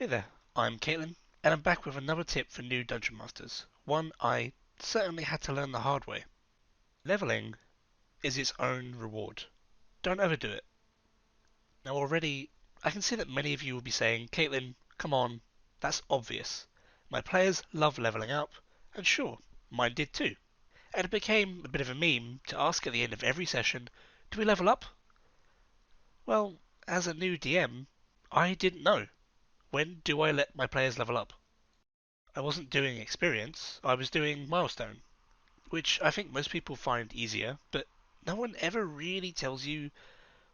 Hey there, I'm Caitlin, and I'm back with another tip for new Dungeon Masters, one I certainly had to learn the hard way. Leveling is its own reward. Don't overdo it. Now already, I can see that many of you will be saying, Caitlin, come on, that's obvious. My players love leveling up, and sure, mine did too. And it became a bit of a meme to ask at the end of every session, do we level up? Well, as a new DM, I didn't know. When do I let my players level up? I wasn't doing experience, I was doing milestone, which I think most people find easier, but no one ever really tells you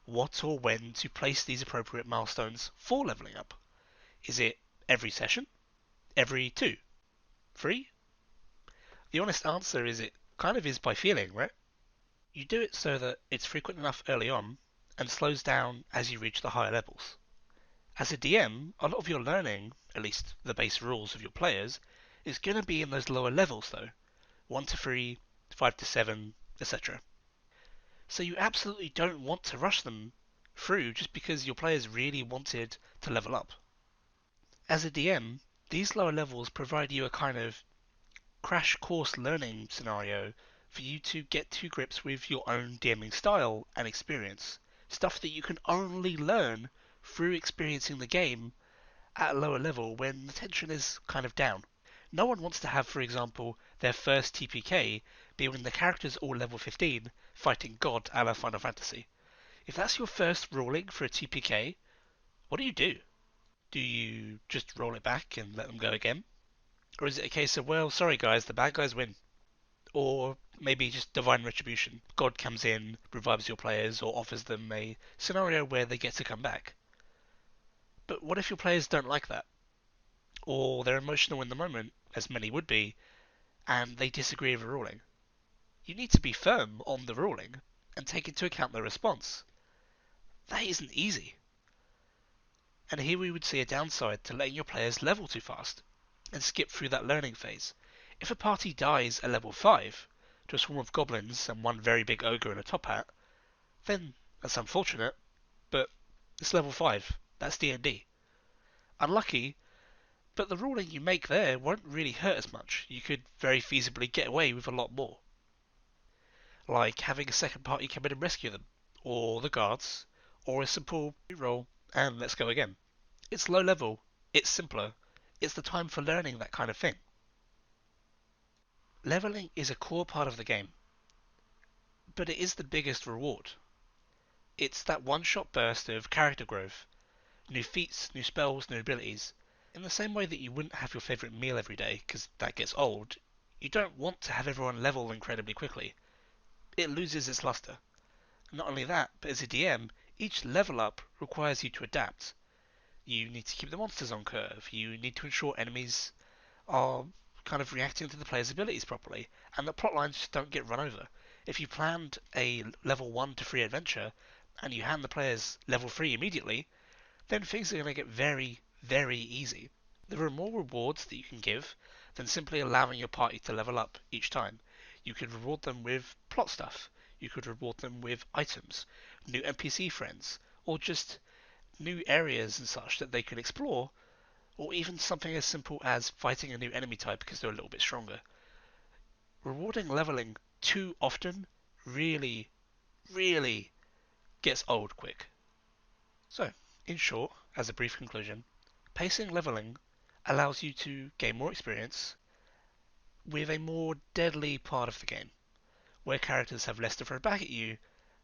what or when to place these appropriate milestones for leveling up. Is it every session? Every two? Three? The honest answer is it kind of is by feeling, right? You do it so that it's frequent enough early on and slows down as you reach the higher levels. As a DM, a lot of your learning, at least the base rules of your players, is going to be in those lower levels though. 1 to 3, 5 to 7, etc. So you absolutely don't want to rush them through just because your players really wanted to level up. As a DM, these lower levels provide you a kind of crash course learning scenario for you to get to grips with your own DMing style and experience. Stuff that you can only learn through experiencing the game at a lower level when the tension is kind of down. No one wants to have, for example, their first TPK be when the character's all level 15 fighting God a la Final Fantasy. If that's your first ruling for a TPK, what do? Do you just roll it back and let them go again? Or is it a case of, well, sorry guys, the bad guys win? Or maybe just divine retribution. God comes in, revives your players, or offers them a scenario where they get to come back. But what if your players don't like that? Or they're emotional in the moment, as many would be, and they disagree with a ruling? You need to be firm on the ruling and take into account their response. That isn't easy. And here we would see a downside to letting your players level too fast and skip through that learning phase. If a party dies at level 5 to a swarm of goblins and one very big ogre in a top hat, then that's unfortunate, but it's level 5. That's D&D. Unlucky, but the ruling you make there won't really hurt as much. You could very feasibly get away with a lot more. Like having a second party come in and rescue them, or the guards, or a simple reroll and let's go again. It's low level, it's simpler, it's the time for learning that kind of thing. Leveling is a core part of the game, but it is the biggest reward. It's that one-shot burst of character growth, new feats, new spells, new abilities. In the same way that you wouldn't have your favourite meal every day, because that gets old, you don't want to have everyone level incredibly quickly. It loses its luster. Not only that, but as a DM, each level up requires you to adapt. You need to keep the monsters on curve, you need to ensure enemies are kind of reacting to the player's abilities properly, and the plot lines just don't get run over. If you planned a level 1 to 3 adventure, and you hand the players level 3 immediately, then things are going to get very, very easy. There are more rewards that you can give than simply allowing your party to level up each time. You could reward them with plot stuff, you could reward them with items, new NPC friends, or just new areas and such that they can explore, or even something as simple as fighting a new enemy type because they're a little bit stronger. Rewarding leveling too often really, really gets old quick. So, in short, as a brief conclusion, pacing leveling allows you to gain more experience with a more deadly part of the game, where characters have less to throw back at you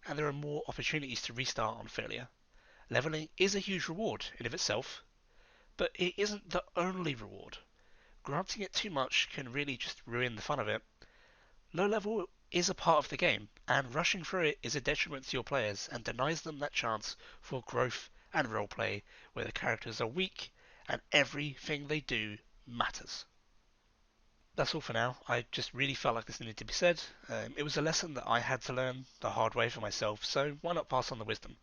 and there are more opportunities to restart on failure. Leveling is a huge reward in of itself, but it isn't the only reward. Granting it too much can really just ruin the fun of it. Low level is a part of the game, and rushing through it is a detriment to your players and denies them that chance for growth and roleplay where the characters are weak and everything they do matters. That's all for now. I just really felt like this needed to be said. It was a lesson that I had to learn the hard way for myself, so why not pass on the wisdom?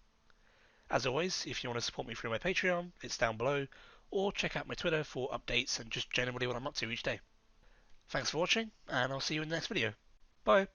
As always, if you want to support me through my Patreon, it's down below, or check out my Twitter for updates and just generally what I'm up to each day. Thanks for watching, and I'll see you in the next video. Bye!